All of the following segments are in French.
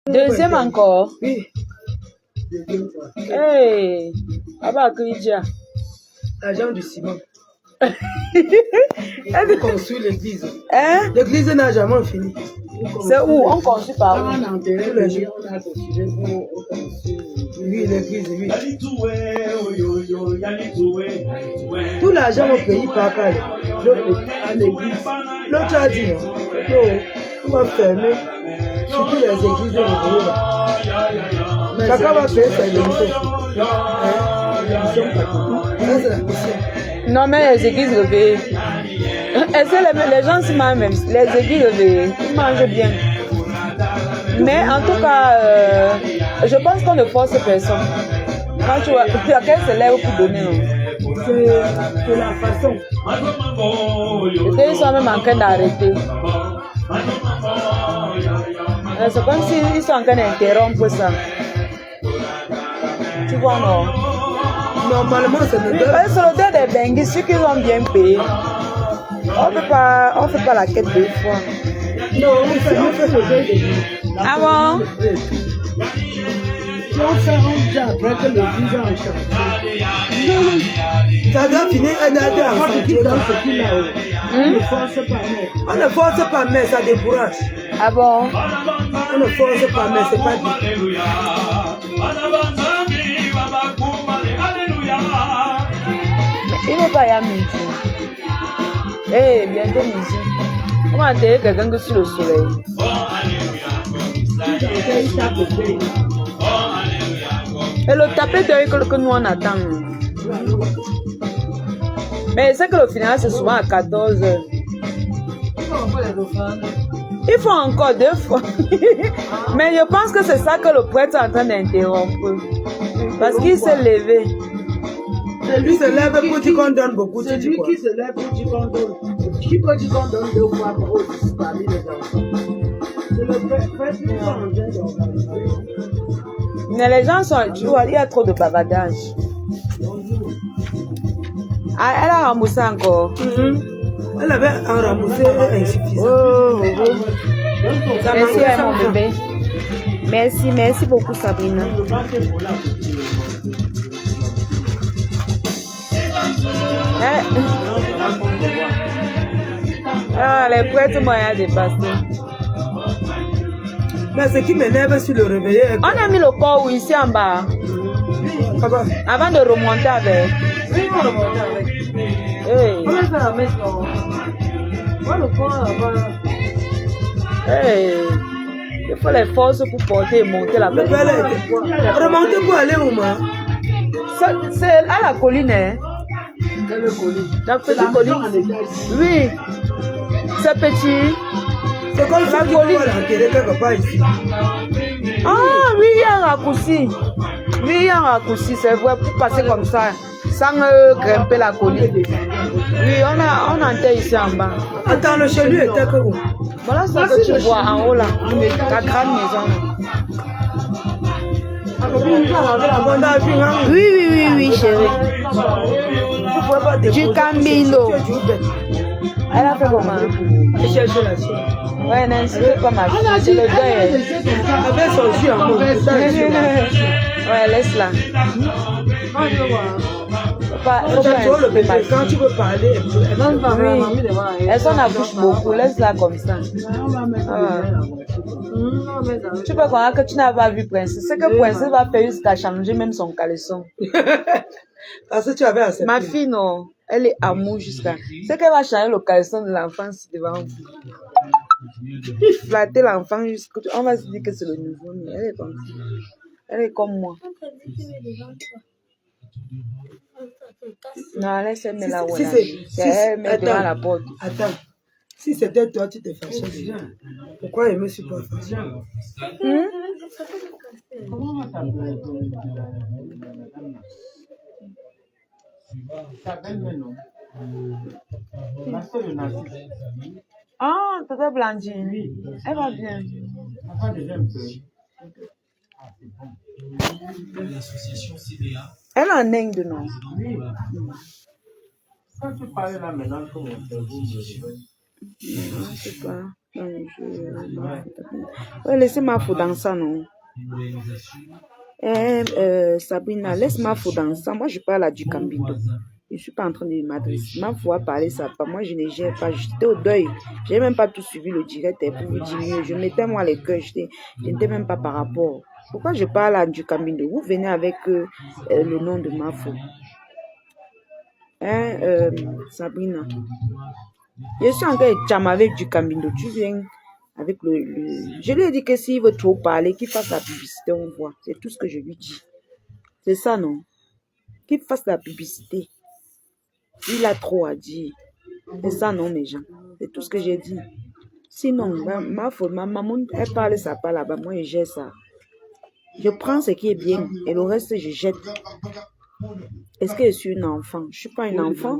Deuxième encore. Oui. Hey, Abba Kridja. Agent du ciment. Elle On construit l'église. Hein? L'église n'a jamais fini. C'est où? On construit par où? On a enterré le jour, on a construit pour construire. Oui, l'église, oui. Tout l'argent au pays par à l'église. L'autre a dit non. On va fermer surtout les églises de l'Église. Chacun va payer sa église. Non, mais les églises levées. Les gens se mangent même. Les églises levées, ils mangent bien. Mais en tout cas, je pense qu'on ne force personne. Quand tu vois, quelqu'un se lève pour donner. C'est la façon. Ils sont même en train d'arrêter. C'est comme s'ils sont en train d'interrompre ça. Tu vois, non? Normalement, c'est le C'est le dos des benguis, ceux qui ont bien payé. On ne fait pas la quête deux fois. Non, on fait le dos des benguis. Ah bon? Si on fait un job après que l'église a changé. Ça doit finir un an en chantier dans ce qu'il a. On ne force pas, mais. On ne force pas, mais ça décourage. Ah bon? On ne force pas, mais c'est pas dit. Il ne pas y avoir midi. Eh, bientôt midi. On va enterrer quelqu'un sur le soleil. Et le tapé d'œil que nous on attend. Mais c'est que le final c'est souvent à 14h. Il faut encore 2 fois. Mais je pense que c'est ça que le prêtre est en train d'interrompre. Parce qu'il s'est levé. Lui se lève pour dire qu'on donne beaucoup. C'est lui qui se lève pour dire qu'on donne. Qui peut dire qu'on donne 2 fois pour parmi les enfants? C'est le prêtre qui est en train d'organiser. Mais les gens sont... Tu vois, il y a trop de bavardage. Ah, elle a remboursé encore. Elle avait un remboursé insuffisant. Oh. Merci à mon bébé. Merci beaucoup Sabrina. Ah, les prêtres moyens dépassés. Mais ce qui m'énerve sur le réveil. On a mis le corps ici en bas. Avant de remonter avec. Oui, on remonte avec. Hey. On va faire la messe. On le prend là-bas. Hey. Il faut les forces pour porter et monter la colline. Remonter pour aller où, moi? C'est à la colline, hein? Quelle colline? La petite colline. Oui. C'est petit. C'est comme ça qu'il faut l'enterrer quelque part ici. Ah oui, il y a un raccourci. Oui, il y a un raccourci, c'est vrai, pour passer comme ça, sans grimper la colline. Oui, on enterre ici en bas. Attends, le chez lui était que où? Voilà ce que tu vois en haut là, la grande maison. Oui, chérie. Du Camino. Elle a fait comment? Ouais, Nancy fait comme ma fille. C'est le deuil. Avec son jus en mode. Ouais, laisse-la. Quand tu veux parler, elle s'en accouche beaucoup. Laisse-la comme ça. Tu peux croire que tu n'as pas vu Princesse. C'est que Princesse va faire jusqu'à changer même son caleçon. Parce que tu avais accepté. Ma fille, non. Elle est amour jusqu'à. C'est qu'elle va changer le caleçon de l'enfant devant vous. Flatter l'enfant jusqu'à. On va se dire que c'est le nouveau. Mais elle est comme ça. Elle est comme moi. Non, laisse-elle mettre là où elle est. Elle met devant la porte. Attends. Si c'était toi, tu te fâchais. Pourquoi elle me suis pas fâchée? Comment on va t'appeler? Ta belle-mère, non? La sœur de Nassi. Ah, Tata Blandine. Elle va bien. Elle va déjà un peu. Elle a un Inde, non? Oui. Quand tu parles là maintenant, comment on fait? Je sais pas. Ouais, laissez Mafo dans ça, non? Sabrina, laisse Mafo dans ça. Moi, je parle à du Cambindo. Je ne suis pas en train de m'adresser. Mafo a parlé ça. Moi, je ne gère pas. J'étais au deuil. Je n'ai même pas tout suivi le direct pour vous dire mieux. Je mettais moi les cœurs. Je n'étais même pas par rapport. Pourquoi je parle à du Cambindo? Vous venez avec le nom de Mafo. Sabrina. Je suis encore cham avec du Cambindo. Tu viens avec Je lui ai dit que s'il veut trop parler, qu'il fasse la publicité, on voit. C'est tout ce que je lui dis. C'est ça, non? Qu'il fasse la publicité. Il a trop à dire. C'est ça, non, mes gens? C'est tout ce que j'ai dit. Sinon, ma maman, elle parle ça pas là-bas. Moi, je gère ça. Je prends ce qui est bien et le reste, je jette. Est-ce que je suis une enfant? Je ne suis pas une enfant.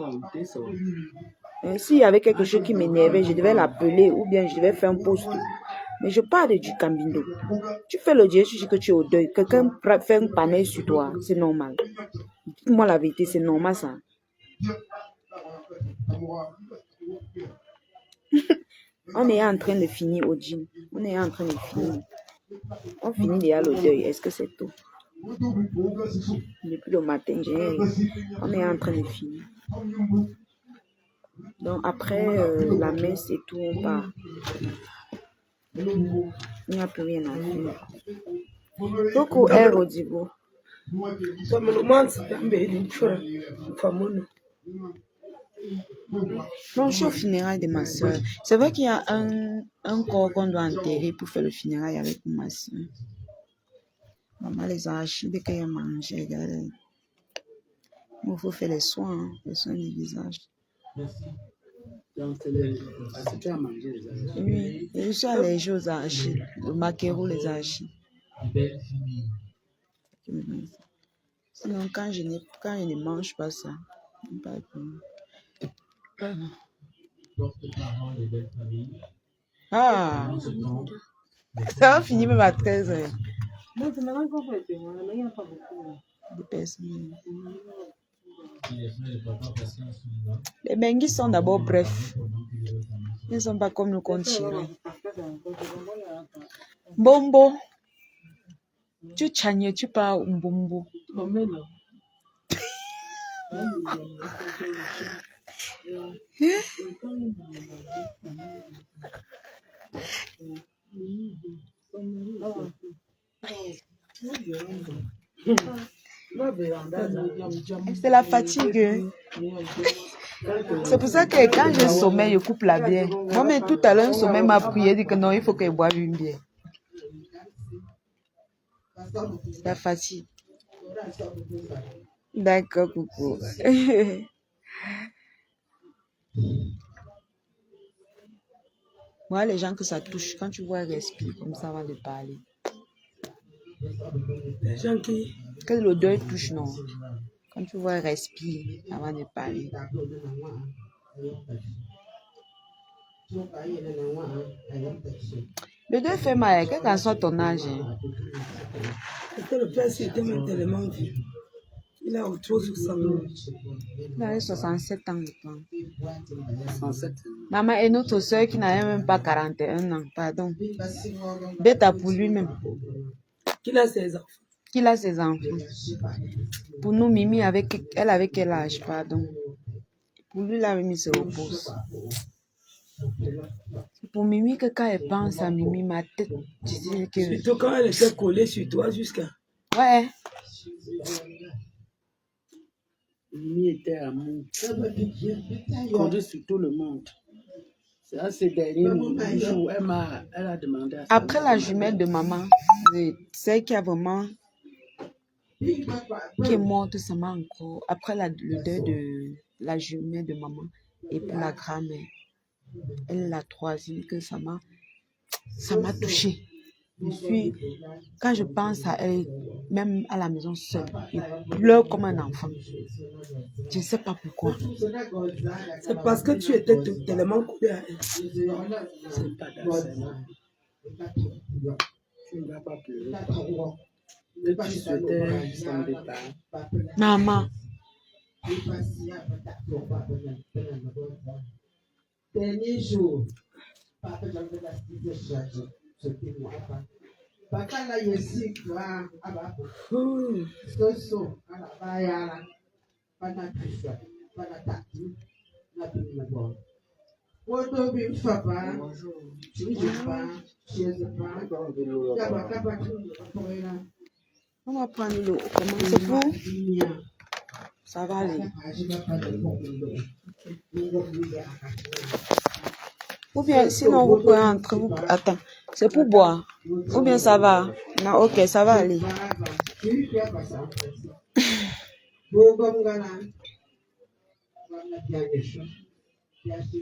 S'il y avait quelque chose qui m'énervait, je devais l'appeler ou bien je devais faire un post. Mais je parle du Cambindo. Tu fais le dieu, tu dis que tu es au deuil. Quelqu'un fait un panel sur toi, c'est normal. Dis-moi la vérité, c'est normal ça. On est en train de finir au gym. On est en train de finir. On finit déjà le deuil. Est-ce que c'est tout? Depuis le matin, on est en train de finir. Donc après la messe et tout, on part. Il n'y a plus rien à faire. Beaucoup air au Dibo. Non, je suis au funérail de ma soeur. C'est vrai qu'il y a un corps qu'on doit enterrer pour faire le funérail avec ma soeur. Maman les a achetés dès qu'elle a mangé. Il faut faire les soins du visage. Donc, tu as mangé les arachides. Oui, je suis allergique aux arachides. Le maquereau, les arachides. Sinon, quand je ne mange pas ça, pas bon. Ah, ça va finir même à 13h. Non, c'est maintenant qu'on fait le témoin, mais il n'y a pas beaucoup de personnes. Les benguis sont d'abord brefs. Ils ne sont pas comme le continent. Bombo. Tu chagnes, tu parles un bombo. C'est la fatigue. C'est pour ça que quand je sommeille, je coupe la bière. Moi-même, tout à l'heure, un sommeil m'a prié, dit que non, il faut que je boive une bière. La fatigue. D'accord, coucou. Moi, les gens que ça touche, quand tu vois respirer comme ça avant de parler. Les gens qui... Que le deuil touche, non. Quand tu vois respirer avant de parler. Le deuil fait mal, quel qu'en soit ton âge. Parce que le père, c'était même tellement vieux. Il a autour de 60 ans. Il a 67 ans, je pense. 67. Maman et notre soeur qui n'avait même pas 41 ans, pardon. Bêta pour lui-même. Qu'il a ses enfants. Qu'il a ses enfants. Pour nous, Mimi, elle avait quel âge, pardon. Pour lui, là, Mimi se repose. Pour Mimi, que quand elle pense à Mimi, ma tête, tu dis que... Surtout quand elle était collée sur toi jusqu'à... Ouais. Mimi était amour. Comptait sur tout le monde. C'est à ces derniers jours, elle a demandé à après la jumelle de maman, celle qui a vraiment... qui est morte, ça m'a encore... Après le deuil de la jumelle de maman et pour la grand-mère, elle est la troisième que ça m'a touchée. Quand je pense à elle, même à la maison seule, je pleure comme un enfant. Je ne sais pas pourquoi. C'est parce que tu étais tellement collé à elle. C'est pas d'accord. Tu ne vas pas pleurer. Et tu souhaitais son départ. Maman. Dernier jour. On va prendre l'eau. Comment c'est pour? Ça va aller. Ou bien, sinon, vous pouvez entrer. Attends, c'est pour boire. Ou bien ça va? Non, ok, ça va aller.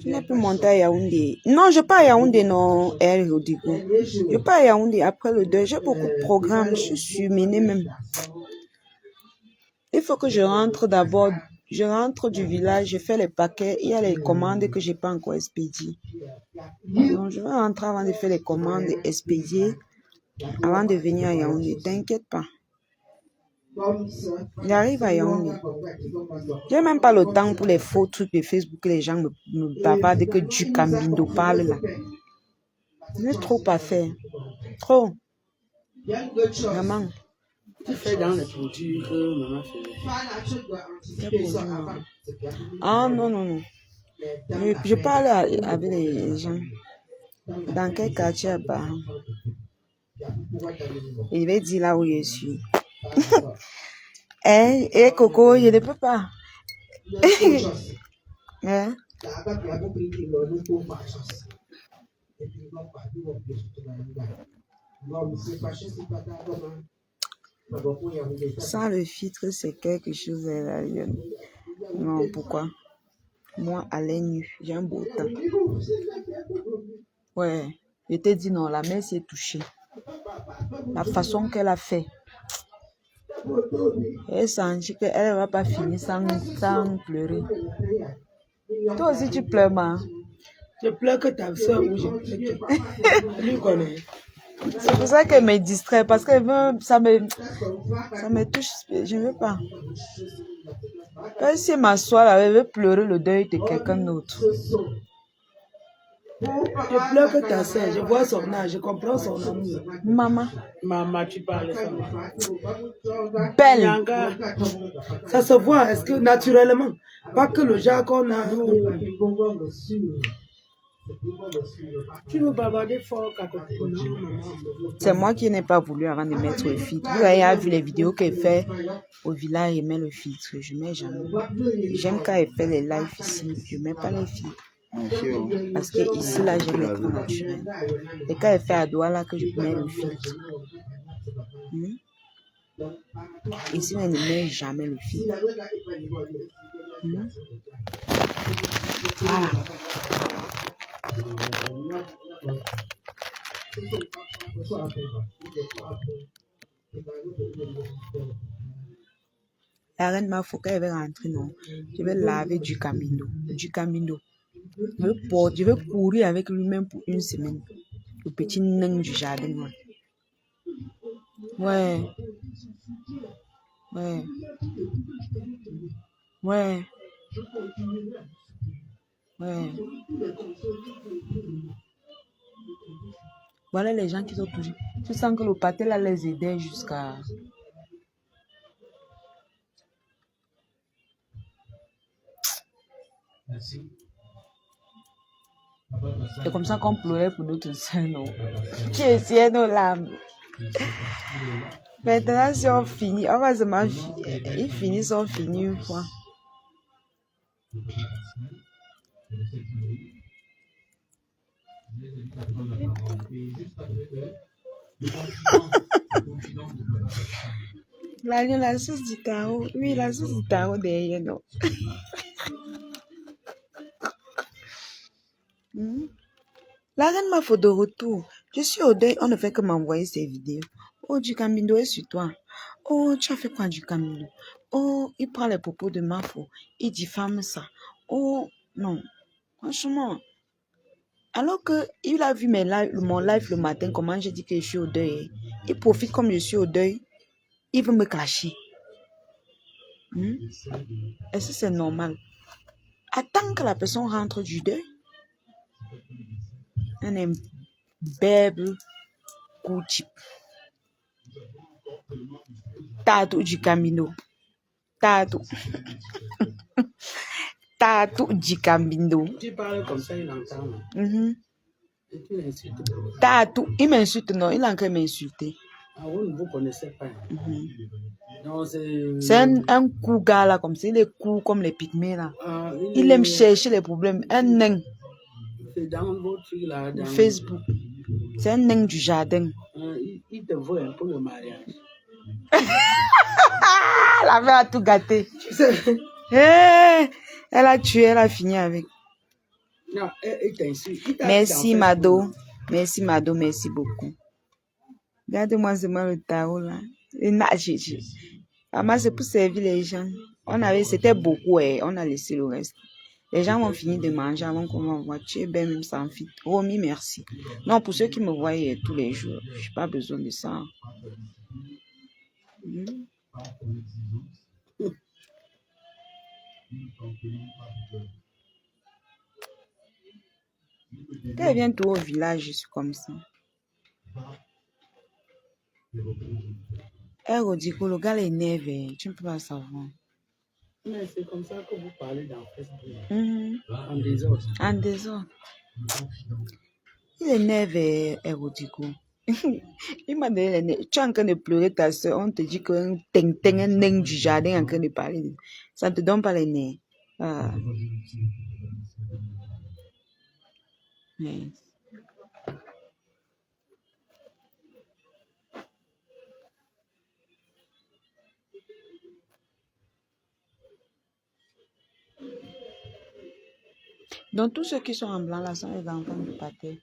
Tu n'as pu monter à Yaoundé. Non, je pars à Yaoundé, non, Odigo. Je pars à Yaoundé après le 2. J'ai beaucoup de programmes. Je suis surmenée même. Il faut que je rentre d'abord. Je rentre du village, je fais les paquets. Il y a les commandes que je n'ai pas encore expédiées. Donc, je vais rentrer avant de faire les commandes expédiées avant de venir à Yaoundé. T'inquiète pas. J'arrive à Yaoundé. J'ai même pas le temps pour les faux trucs de Facebook que les gens me bavardent que du Cambindo parle là. J'ai trop à faire. Trop. Vraiment. Tu fais dans les produits que maman faisait. Ah non, non, non. Je parle avec les gens. Dans quel quartier bah? Il va dire là où je suis. Eh, Coco, je ne peux pas. Hein? Sans le filtre, c'est quelque chose là. Non, pourquoi? Moi, à l'air nu, j'ai un beau temps. Ouais, je t'ai dit non, la mère s'est touchée. La façon qu'elle a fait. Elle sentit qu'elle ne va pas finir sans pleurer. Toi aussi, tu pleures, ma. Je pleure que ta soeur ou je pleure. Lui connaît. C'est pour ça qu'elle me distrait, parce que ça me touche. Je ne veux pas. Si elle m'assoit là, elle veut pleurer le deuil de quelqu'un d'autre. Je pleure que ta soeur, je vois son âge, je comprends son amour. Maman. Maman, tu parles ça. Belle. Ça se voit, est-ce que naturellement, pas que le genre qu'on a. Tu veux bavarder fort quand c'est moi qui n'ai pas voulu avant de mettre le filtre. Vous avez vu les vidéos qu'elle fait au village, elle met le filtre. Je ne mets jamais. J'aime quand elle fait les lives ici, je ne mets pas les filtres. Parce que ici, là, j'aime être naturel. Et quand elle fait à Douala que je mets le filtre. Ici, elle ne met jamais le filtre. Voilà. La reine m'a faut qu'elle va rentrer, non. Je vais laver du camino. Je vais courir avec lui-même pour une semaine. Le petit nain du jardin. Ouais. Ouais. Ouais. Ouais. Voilà les gens qui sont toujours. Tu sens que le pâté là les aidait jusqu'à. C'est comme ça qu'on pleurait pour notre soeur, non? Qui essayait nos larmes. Maintenant, si on finit, on va se marier. Ils finissent, on finit une fois. La sauce du tarot. Oui, la sauce du tarot derrière, non. La reine m'a fait de retour. Je suis au deuil, on ne fait que m'envoyer ces vidéos. Oh, du Camino est sur toi. Oh, tu as fait quoi du Camino? Oh, il prend les propos de Mafo. Il diffame ça. Oh, non. Franchement. Alors qu'il a vu mon live le matin, comment j'ai dit que je suis au deuil. Il profite comme je suis au deuil. Il veut me cacher. Est-ce que c'est normal? Attends que la personne rentre du deuil. Un imberbe Gucci. Tatou du Camino. Tatou. Tatou du Camino. Tu parles comme ça, il entend. Mhm. Et tu l'insultes. Tatou. Il m'insulte, non? Il a encore m'insulter. Ah, vous ne vous connaissez pas. Mhm. Non, C'est un coup gars là, comme ça. Il est court comme les pygmées là. Ah, Il aime chercher les problèmes. Un nain. C'est dans votre truc là. Dans Facebook. C'est un nain du jardin. Il te voit un peu le mariage. Ah, la mère a tout gâté. Tu sais, Elle a tué, elle a fini avec. Non, il t'insulte. Merci Mado. Merci Mado, merci beaucoup. Regardez-moi seulement le tarot là. Maman, c'est pour servir les gens. C'était beaucoup, on a laissé le reste. Les gens vont finir de manger avant qu'on m'envoie. Tu es bien même sans fit. Romy, merci. Non, pour ceux qui me voient tous les jours, je n'ai pas besoin de ça. Quand elle vient tout au village, je suis comme ça. Rodico, le gars est énervé. Tu ne peux pas savoir. Mais c'est comme ça que vous parlez dans Facebook. En désordre. En désordre. Il est énervé, Rodico. Il m'a donné les nerfs. Tu es en train de pleurer ta soeur. On te dit qu'un un nain du jardin est en train de parler. Ça ne te donne pas les nerfs. Ah. Oui. Donc, tous ceux qui sont en blanc là sont les enfants du pâté.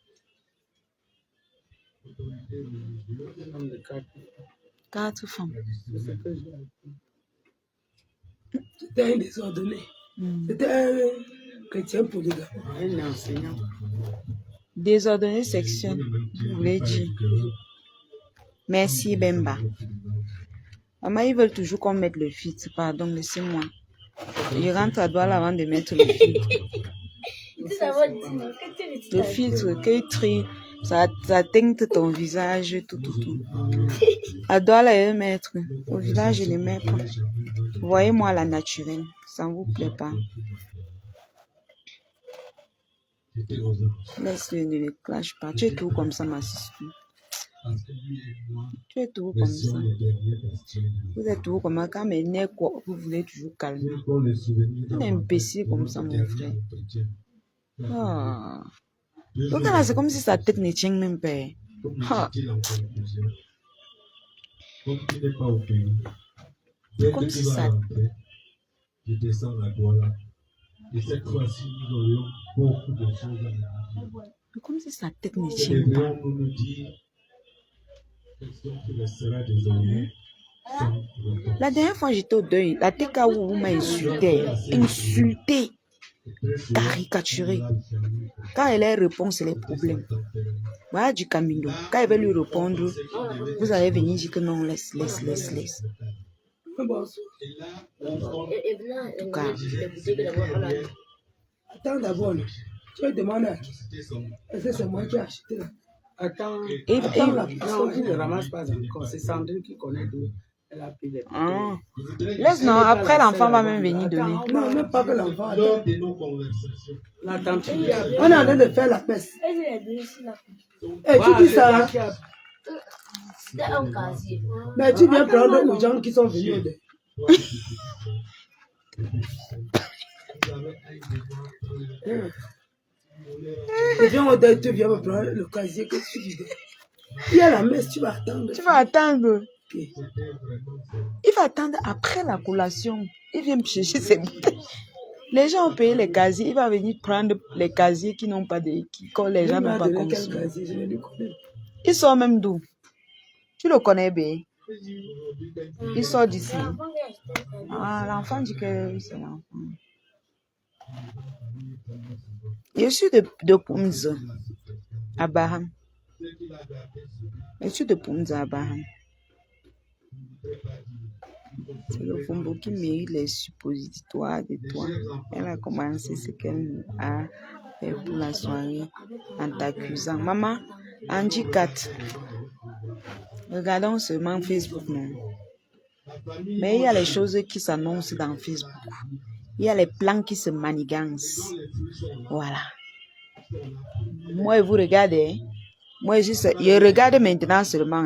Quatre femmes. c'était un désordonné. C'était un chrétien polygame. Un enseignant. Désordonné section, vous voulez dire. Merci Bemba. Maman, ils veulent toujours qu'on mette le filtre. Pardon, laissez-moi. Je rentre à Douala avant de mettre le filtre. Le filtre, qu'il trie, ça teinte ton visage, tout. À Douala, je vais mettre. Au village, je ne les mets pas. Voyez-moi la naturelle. Ça ne vous plaît pas. Laisse-le, ne le clash pas. Tu es tout comme ça, ma sister. Tu es tout comme ça. Vous êtes tout comme ça. Quand mes nerfs, vous voulez toujours calmer. Un imbécile comme ça, mon frère. Ah. Donc là, c'est comme si sa tête ne tient même pas. Ah. C'est comme si ça. Je descends la Douala. Et cette fois-ci, nous aurions beaucoup de choses à nous dire. C'est comme si sa tête ne tient pas. Nous nous dire question qui restera désormais. La dernière fois, j'étais au deuil. La TKO m'a insulté. Caricaturé. Quand elle a répondu, c'est les problèmes. Voilà du Camino. Quand elle va lui répondre, vous allez venir dire que non, laisse. En tout cas. Attends d'abord, tu vas demander à qui? Est-ce que c'est moi qui ai acheté là? Attends. Non, il ne ramasse pas encore. C'est Sandrine qui connaît d'où elle a pris les billets. Laisse, non, après l'enfant va même venir donner. Non, même pas que l'enfant. Lors de nos conversations, la tante. On est en train de faire la messe. Et tu dis ça, mais tu viens prendre aux gens qui sont venus. Et viens au deuil, tu viens me prendre le casier que tu dis. Il y a la messe, tu vas attendre. Tu vas attendre. Il va attendre après la collation. Il vient me chercher ses bouteilles. Les gens ont payé les casiers. Il va venir prendre les casiers qui n'ont pas de... Quand les gens n'ont pas consommé. Il sort même d'où? Tu le connais bien. Il sort d'ici. Ah, l'enfant dit que oui, c'est l'enfant. Je suis de Poumza, à Baham. Je suis de Poumza, à Baham. C'est le Fombo qui mérite les suppositoires de toi. Elle a commencé ce qu'elle a faire pour la soirée en t'accusant. Maman, Angie 4. Regardons seulement Facebook, non. Mais il y a les choses qui s'annoncent dans Facebook. Il y a les plans qui se manigancent. Voilà. Moi, vous regardez. Moi, je regarde maintenant seulement.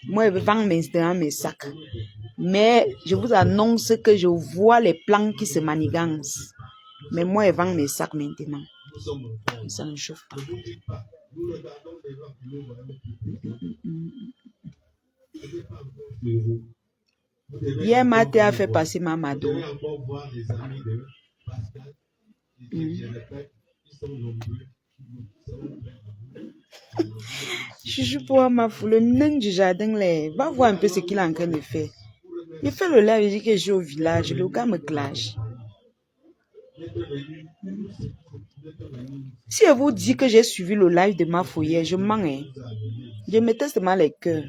Moi, je vends maintenant mes sacs. Mais je vous annonce que je vois les plans qui se manigancent. Mais moi, je vends mes sacs maintenant. Ça ne chauffe pas. Hier, Mathé a fait passer Mamado. Je suis pour ma foule, le nain du jardin, va voir un peu ce qu'il est en train de faire. Il fait le live, il dit que je suis au village, le gars me clash. Si je vous dis que j'ai suivi le live de ma foyer, je mens. Je me teste mal les cœurs.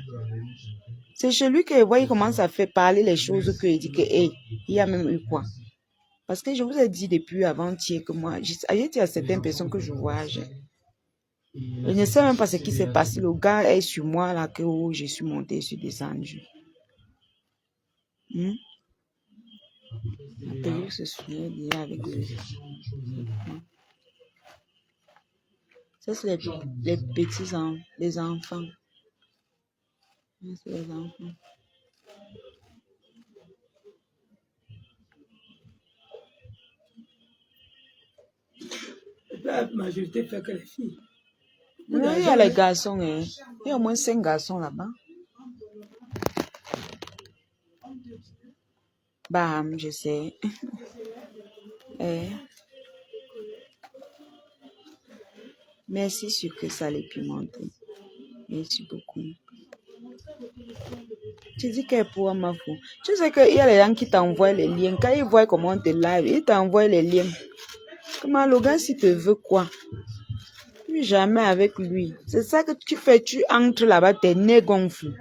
C'est chez lui que je vois, il commence à faire parler les choses que je dis que, hey, il y a même eu quoi. Parce que je vous ai dit depuis avant-hier que moi, j'ai dit à certaines personnes que je voyage. Je ne sais même pas ce qui s'est passé. Le gars est sur moi là, que oh, je suis monté, je suis descendu. La perruque se souvient déjà avec lui. Ça, c'est les petits enfants, les enfants. C'est les enfants. La majorité fait que les filles. Il y a les garçons, hein. Il y a au moins 5 garçons là-bas. Bam, je sais. Merci sur que ça les pimenté. Merci beaucoup. Tu dis qu'elle pour ma fou. Tu sais qu'il y a les gens qui t'envoient les liens. Quand ils voient comment on te live, ils t'envoient les liens. Comment le gars, si te veut quoi? Plus jamais avec lui. C'est ça que tu fais. Tu entres là-bas, tes nez gonflent.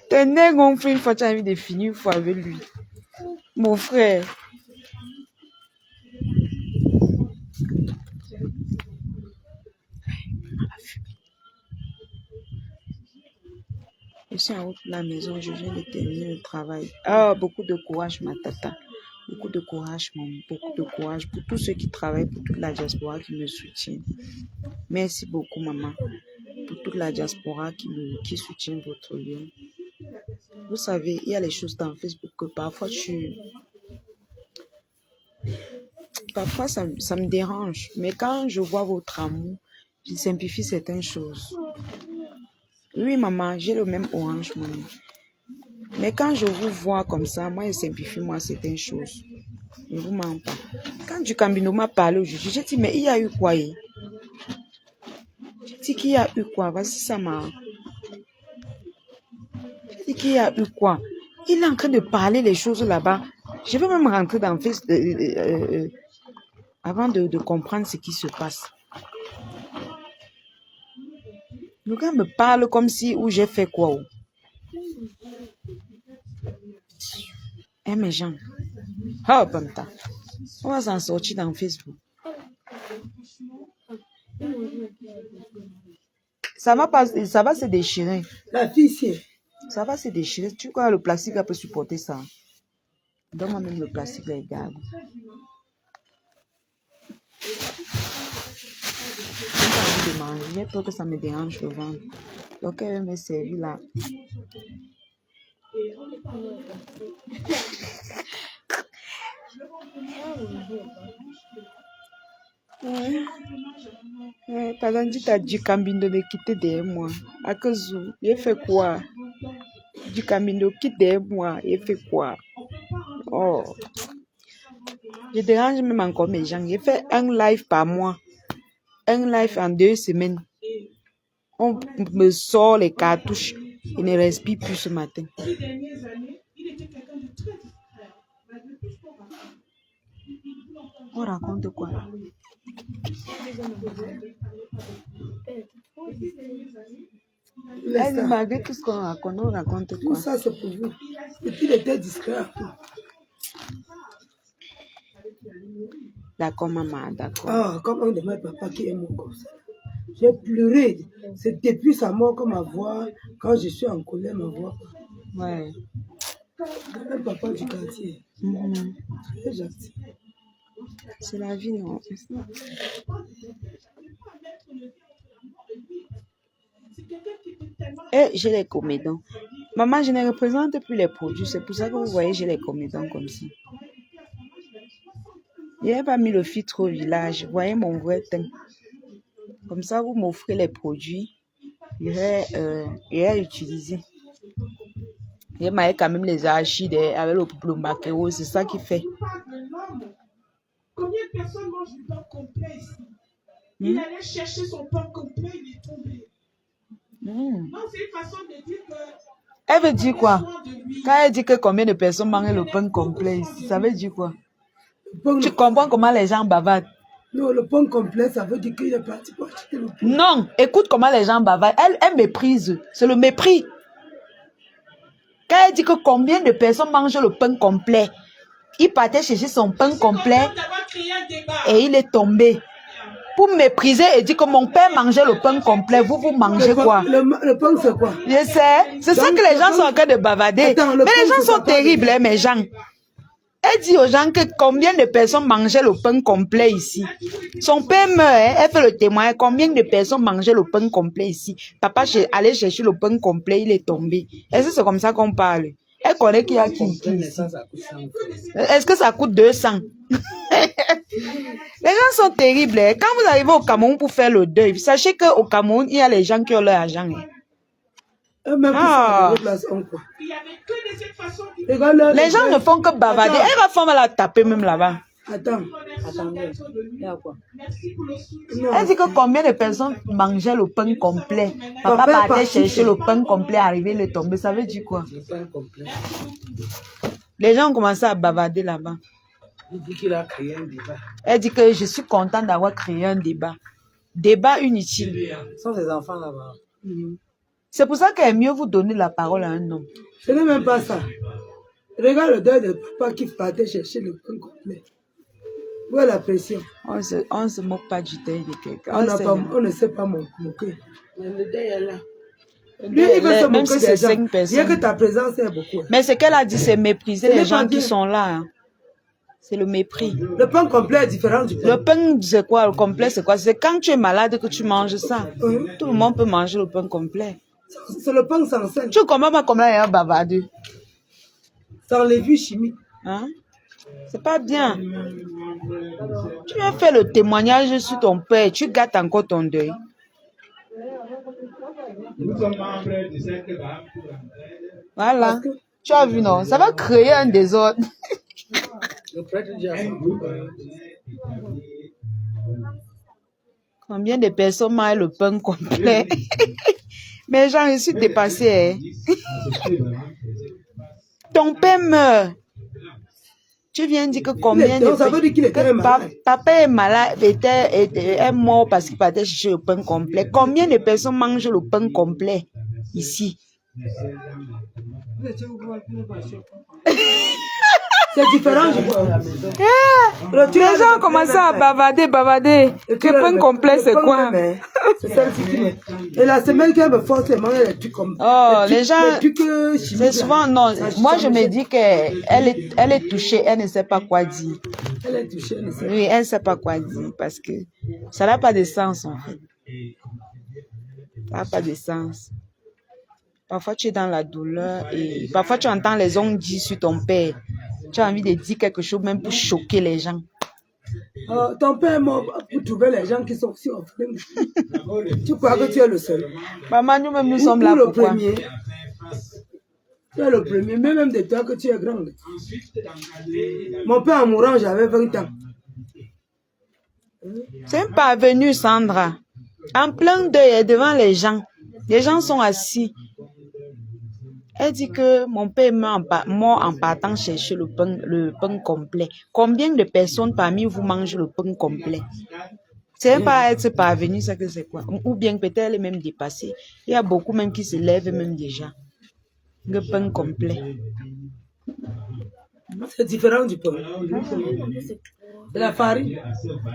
Tes nez gonflent une fois tu as envie de finir une fois avec lui. Mon frère. Je suis en haut de la maison, je viens de terminer le travail. Ah, beaucoup de courage, ma tata. Beaucoup de courage, maman. Beaucoup de courage pour tous ceux qui travaillent, pour toute la diaspora qui me soutient. Merci beaucoup, maman. Pour toute la diaspora qui soutient votre lieu. Vous savez, il y a les choses dans Facebook que parfois Parfois, ça me dérange. Mais quand je vois votre amour, je simplifie certaines choses. Oui, maman, j'ai le même orange, maman. Mais quand je vous vois comme ça, moi, je simplifie moi certaines choses. Je ne vous mens pas. Quand du Cambino m'a parlé aujourd'hui, j'ai dit, mais il y a eu quoi? J'ai dit qu'il y a eu quoi? Vas-y, ça m'a... J'ai dit qu'il y a eu quoi? Il est en train de parler les choses là-bas. Je vais même rentrer dans Facebook avant de comprendre ce qui se passe. Le gars me parle comme si où j'ai fait quoi. Mes gens. Oh, Pamta. On va s'en sortir dans Facebook. Ça va se déchirer. La fille, c'est. Ça va se déchirer. Tu crois que le plastique peut supporter ça? Donne-moi même le plastique, les gars. J'ai pas envie de manger. J'ai peur que ça me dérange le ventre. Donc, elle me servir là. Pendant que tu as dit Cambindo de quitter derrière moi. À cause où il fait quoi? Du Cambindo quitte derrière moi. Il fait quoi? Oh. Je dérange même encore mes gens. Il fait un live par mois. Un live en 2 semaines. On me sort les cartouches. Il ne respire plus ce matin. On raconte quoi là? Malgré tout ce qu'on raconte, on raconte quoi? Tout ça, c'est pour vous. Et puis, il était discret. D'accord, maman, d'accord. Ah, comme un de mes papas qui est mort comme ça. J'ai pleuré. C'est depuis sa mort que ma voix, quand je suis en colère, ma voix. Ouais. C'est un papa du quartier. Très gentil. C'est la vie, non? Et j'ai les comédons. Maman, je ne représente plus les produits. C'est pour ça que vous voyez, j'ai les comédons comme ça. Je n'ai pas mis le filtre au village. Vous voyez mon vrai teint. Comme ça, vous m'offrez les produits. J'ai utilisé. J'ai maillé quand même les arachides avec le maquereau. C'est ça qui fait. Combien de personnes mangent du pain complet ici? Il allait chercher son pain complet, il est tombé. Non, c'est une façon de dire que... Elle veut dire quoi? Quand elle dit que combien de personnes mangent le pain complet ici, ça veut dire quoi? Tu comprends comment les gens bavardent? Non, le pain complet, ça veut dire qu'il est parti pour acheter le pain. Non, écoute comment les gens bavardent. Elle méprise. C'est le mépris. Quand elle dit que combien de personnes mangent le pain complet, il partait chercher son pain complet et il est tombé. Pour mépriser et dire que mon père mangeait le pain complet, vous mangez quoi? Le pain, c'est quoi? Je sais. C'est ça que les gens sont en train de bavarder. Attends, mais les gens sont terribles, hein, mes gens. Elle dit aux gens que combien de personnes mangeaient le pain complet ici. Son père meurt, hein, elle fait le témoin. Combien de personnes mangeaient le pain complet ici? Papa allait chercher le pain complet, il est tombé. Est-ce que c'est comme ça qu'on parle? Elle connaît qu'il y a qui ici. Est-ce que ça coûte 200? Les gens sont terribles. Hein. Quand vous arrivez au Cameroun pour faire le deuil, sachez qu'au Cameroun, il y a les gens qui ont leur argent. Hein. Les gens ne font que bavarder. Elle va faire la taper même là-bas. Attendez. Elle dit que combien de personnes mangeaient le pain complet. Papa partait chercher le pain complet, arrivé, il est tombé. Ça veut dire quoi? Le pain complet. Les gens ont commencé à bavarder là-bas. Il dit qu'il a créé un débat. Elle dit que je suis contente d'avoir créé un débat. Débat inutile. Ce sont ses enfants là-bas. C'est pour ça qu'il est mieux vous donner la parole à un homme. Ce n'est même pas ça. Regarde le deuil de papa qui partait chercher le pain complet. Où est la pression? On ne se moque pas du deuil de quelqu'un. On ne sait pas moquer. Mais le deuil est là. Lui, il veut se même moquer si des c'est gens. 5 personnes. Bien que ta présence est beaucoup. Mais ce qu'elle a dit, c'est mépriser Ce les n'est gens pas qui bien. sont là. Hein. C'est le mépris. Le pain complet est différent du pain. Le pain, c'est quoi? Le complet, c'est quoi? C'est quand tu es malade que tu manges ça. Tout le monde peut manger le pain complet. C'est le pain sans sel. Tu comprends pas comment il y a un bavardeux? Sans lévues chimiques. Hein? C'est pas bien. Tu viens faire le témoignage sur ton père, tu gâtes encore ton deuil. Voilà. Tu as vu, non? Ça va créer un désordre. Le prêtre dit à son Combien de personnes mangent le pain complet? Mais j'en je suis dépassée. Hein? Ton père meurt. Tu viens dire que combien de ça veut dire qu'il était malade. Papa est malade, est mort parce qu'il partait chercher le pain complet. Combien de personnes mangent le pain complet ici? C'est différent du pain. Les gens ont commencé à bavarder. Le pain complet, c'est quoi? C'est celle-ci qui met. Et la semaine qu'elle me force à manger les trucs comme. Oh, les gens. C'est souvent, non. Moi, je me dis qu'elle est touchée, elle ne sait pas quoi dire. Elle est touchée, elle ne sait pas. Oui, elle ne sait pas quoi dire parce que ça n'a pas de sens, en fait. Ça n'a pas de sens. Parfois, tu es dans la douleur et parfois, tu entends les gens dire sur ton père. Tu as envie de dire quelque chose même pour choquer les gens. Ton père est mort pour trouver les gens qui sont aussi orphelins. Tu crois que tu es le seul? Maman, nous-mêmes, nous sommes là. Le premier. Tu es le premier, mais même de toi que tu es grande. Mon père en mourant, j'avais 20 ans. C'est un parvenu, Sandra. En plein deuil devant les gens. Les gens sont assis. Elle dit que mon père est mort en partant chercher le pain complet. Combien de personnes parmi vous mangent le pain complet? C'est pas être parvenu, ça que c'est quoi? Ou bien peut-être elle est même dépassée. Il y a beaucoup même qui se lèvent même déjà. Le pain complet. C'est différent du pain. C'est la farine.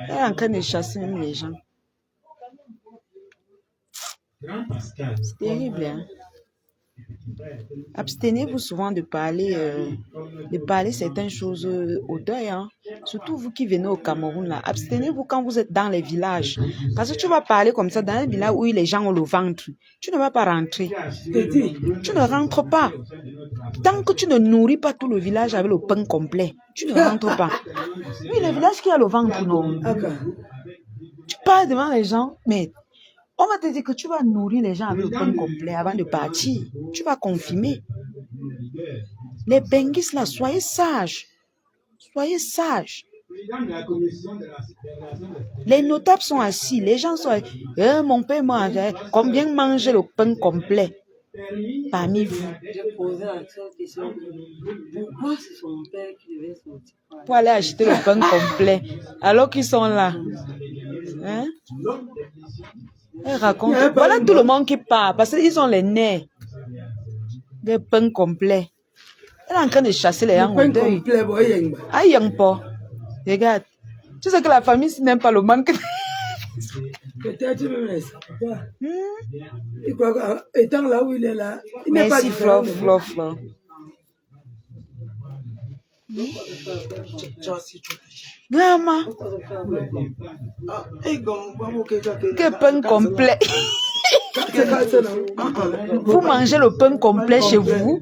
Elle est en train de chasser même les gens. C'est terrible, hein? Abstenez-vous souvent de parler certaines choses au deuil, hein? Surtout vous qui venez au Cameroun, là. Abstenez-vous quand vous êtes dans les villages. Parce que tu vas parler comme ça dans un village où les gens ont le ventre. Tu ne vas pas rentrer. Tu ne rentres pas. Tant que tu ne nourris pas tout le village avec le pain complet, tu ne rentres pas. Oui, le village qui a le ventre, non. Tu parles devant les gens, mais on va te dire que tu vas nourrir les gens avec le pain complet avant de partir. Tu vas confirmer. Les benguis là, soyez sages. Soyez sages. Les notables sont assis. Les gens sont assis. Mon père mange. Combien mange le pain complet parmi vous? J'ai posé la question. Pourquoi c'est son père qui devait sortir? Pour aller acheter le pain complet. Alors qu'ils sont là. Hein? Elle raconte. Voilà tout le monde qui part. Parce qu'ils ont les nerfs. Des pains complets. Elle est en train de chasser les gens au deuil. Aïe, pas. Regarde. Tu sais que la famille n'aime pas le manque. Peut-être même ça. Étant là où il est là, il n'est pas Merci, différent. Flo. Grandma. Que pain complet. Vous mangez le pain complet chez vous?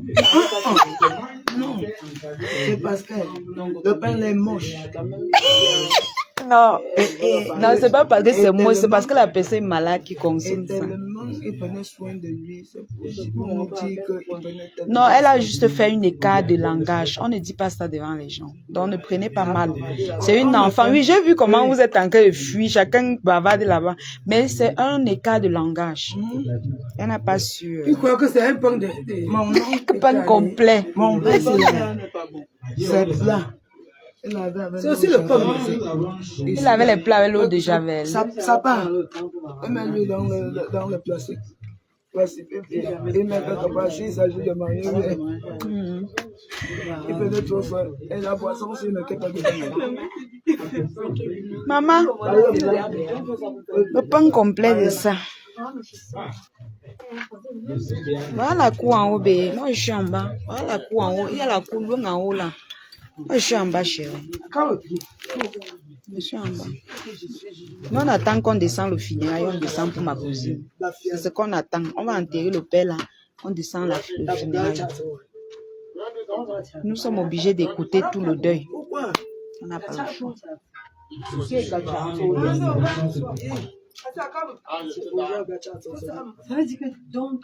Non, c'est parce que le pain est moche. Non, non, c'est pas parce que c'est moi, c'est parce que la personne est malade qui consomme ça. Il prenait soin de lui, c'est pour nous dire qu'il prenait tellement. Non, elle a juste fait une écart de langage. On ne dit pas ça devant les gens. Donc, ne prenez pas mal. C'est une enfant. Oui, j'ai vu comment vous êtes en train de fuir. Chacun bavarde là-bas. Mais c'est un écart de langage. Elle n'a pas su. Il croit que c'est un pain de... Mon oncle Pain complet. Mon père, c'est plat. C'est aussi le pain. Il avait les plats avec l'eau de Javel. Ça part. On met lui dans le plastique. Il met quelque part, s'il s'agit de manger. Il peut être trop fort. Et la boisson, c'est une pas de Maman, le pain complet de ça. Voilà la cour en haut, bébé. Moi, je suis en bas. Voilà la cour en haut. Il y a la cour loin en haut là. Moi, je suis en bas, chérie. Je suis en bas. Nous, on attend qu'on descende le funérail. On descend pour ma cousine. C'est ce qu'on attend. On va enterrer le père là. On descend le funérail. Nous sommes obligés d'écouter tout le deuil. On n'a pas le choix. Ça veut dire que donc,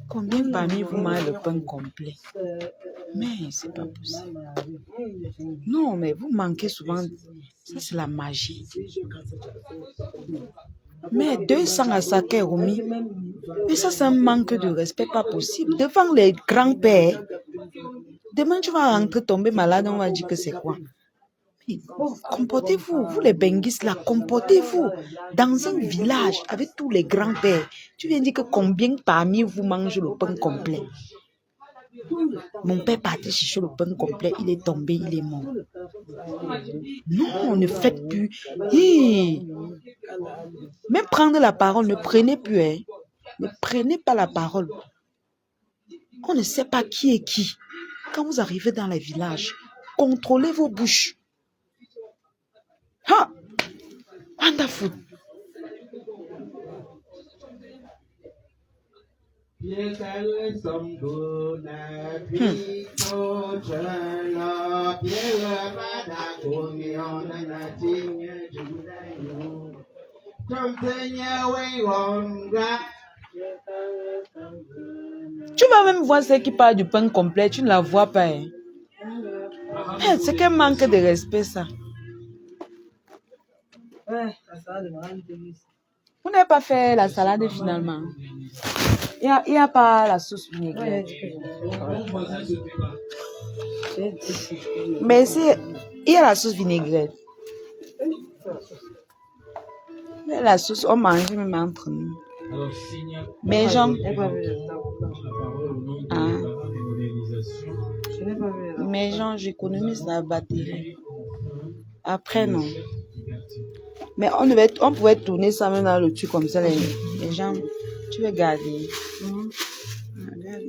Combien parmi vous mangez le pain complet? Mais c'est pas possible. Non, mais vous manquez souvent. Ça, c'est la magie. Mais 200 à Saké Rumi. Mais ça, c'est un manque de respect pas possible. Devant les grands-pères. Demain, tu vas rentrer, tomber malade, on va dire que c'est quoi? Comportez-vous, vous les benguis là, comportez-vous dans un village avec tous les grands-pères. Tu viens dire que combien parmi vous mangent le pain complet? Mon père partait chercher le pain complet, il est tombé, il est mort. Non, ne faites plus. Même prendre la parole, ne prenez plus. Hein. Ne prenez pas la parole. On ne sait pas qui est qui. Quand vous arrivez dans les villages, contrôlez vos bouches. Ha! Wonderful. Tu vas même voir ceux qui parlent du pain complet, tu ne la vois pas. Hein? C'est qu'un manque de respect, ça. Vous n'avez pas fait la salade finalement. Il n'y a pas la sauce vinaigrette. Mais il y a la sauce vinaigrette. Il y a la sauce, on mange même entre nous. Alors, s'il n'y a pas Mais Jean, Elle n'a pas vu le temps. la parole au nom de Ah. la modernisation, Je n'ai pas vu le temps. mais Jean, j'économise la batterie. Après, non. Mais on pouvait tourner ça même dans le truc comme ça, les gens, tu veux garder.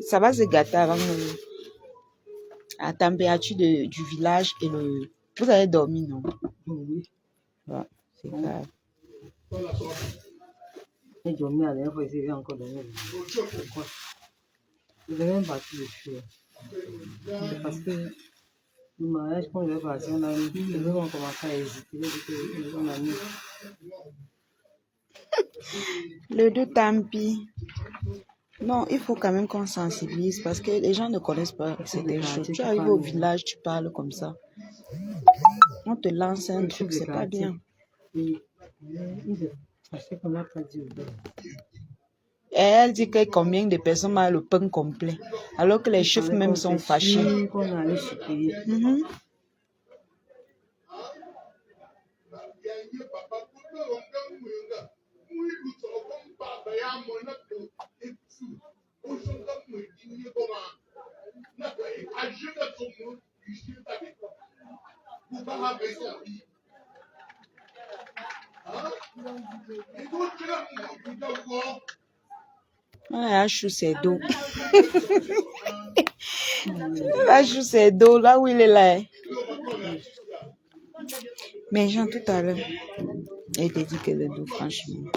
Ça va se gâter avant la température du village et le... Vous avez dormi, non? Oui. Ouais, c'est grave. J'ai dormi la dernière fois, il s'est encore dormi. Pourquoi? Je devais même partir le feu. C'est parce que le mariage, quand je vais partir, on a mis, les gens ont commencé à hésiter. On a mis. Le dos, tant pis. Non, il faut quand même qu'on sensibilise parce que les gens ne connaissent pas certaines choses. Tu arrives au village, tu parles comme ça. On te lance un truc, c'est pas bien. Et parce qu'on n'a pas dit au gars. Et elle dit que combien de personnes ont le pain complet, alors que les chefs même sont fâchés. Qu'on allait supplier. Mhm. La chou, c'est dos. La chou, c'est dos, là où il est là. Mais Jean, tout à l'heure, elle t'a dit que le dos, franchement.